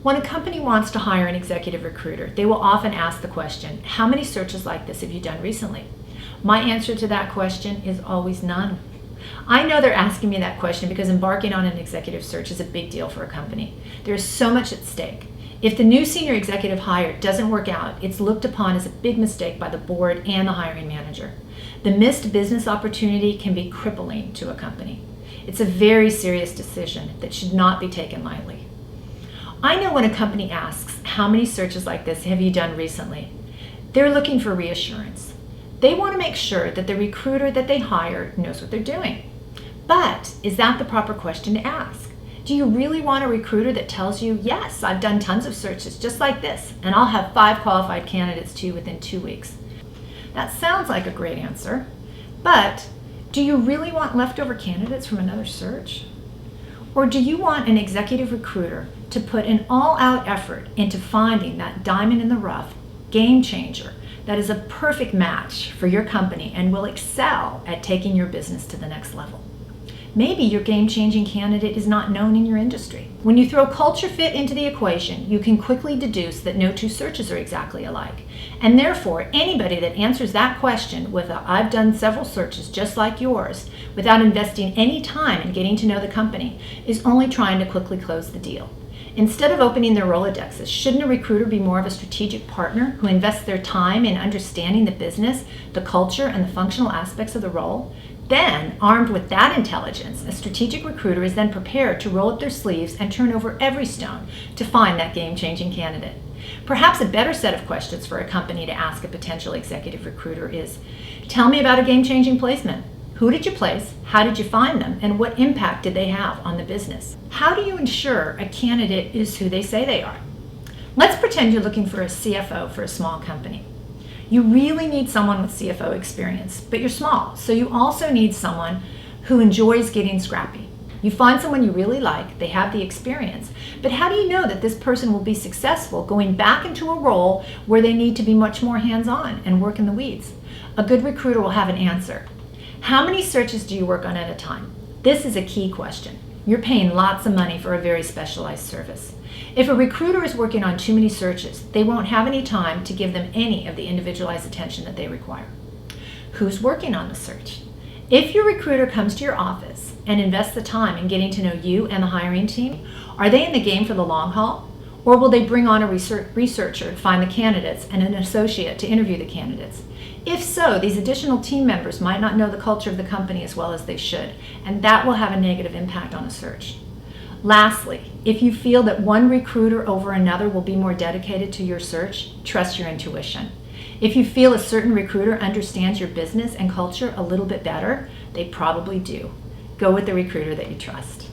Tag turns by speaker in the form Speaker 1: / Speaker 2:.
Speaker 1: When a company wants to hire an executive recruiter, they will often ask the question, how many searches like this have you done recently? My answer to that question is always none. I know they're asking me that question because embarking on an executive search is a big deal for a company. There is so much at stake. If the new senior executive hire doesn't work out, it's looked upon as a big mistake by the board and the hiring manager. The missed business opportunity can be crippling to a company. It's a very serious decision that should not be taken lightly. I know when a company asks, how many searches like this have you done recently? They're looking for reassurance. They want to make sure that the recruiter that they hire knows what they're doing. But is that the proper question to ask? Do you really want a recruiter that tells you, yes, I've done tons of searches just like this, and I'll have 5 qualified candidates to you within 2 weeks? That sounds like a great answer, but do you really want leftover candidates from another search? Or do you want an executive recruiter to put an all-out effort into finding that diamond in the rough, game changer, that is a perfect match for your company and will excel at taking your business to the next level? Maybe your game-changing candidate is not known in your industry. When you throw culture fit into the equation, you can quickly deduce that no two searches are exactly alike. And therefore, anybody that answers that question with a, I've done several searches just like yours, without investing any time in getting to know the company, is only trying to quickly close the deal. Instead of opening their Rolodexes, shouldn't a recruiter be more of a strategic partner who invests their time in understanding the business, the culture, and the functional aspects of the role? Then, armed with that intelligence, a strategic recruiter is then prepared to roll up their sleeves and turn over every stone to find that game-changing candidate. Perhaps a better set of questions for a company to ask a potential executive recruiter is, tell me about a game-changing placement. Who did you place? How did you find them? And what impact did they have on the business? How do you ensure a candidate is who they say they are? Let's pretend you're looking for a CFO for a small company. You really need someone with CFO experience, but you're small, so you also need someone who enjoys getting scrappy. You find someone you really like, they have the experience, but how do you know that this person will be successful going back into a role where they need to be much more hands-on and work in the weeds? A good recruiter will have an answer. How many searches do you work on at a time? This is a key question. You're paying lots of money for a very specialized service. If a recruiter is working on too many searches, they won't have any time to give them any of the individualized attention that they require. Who's working on the search? If your recruiter comes to your office and invests the time in getting to know you and the hiring team, are they in the game for the long haul? Or will they bring on a researcher to find the candidates and an associate to interview the candidates? If so, these additional team members might not know the culture of the company as well as they should, and that will have a negative impact on a search. Lastly, if you feel that one recruiter over another will be more dedicated to your search, trust your intuition. If you feel a certain recruiter understands your business and culture a little bit better, they probably do. Go with the recruiter that you trust.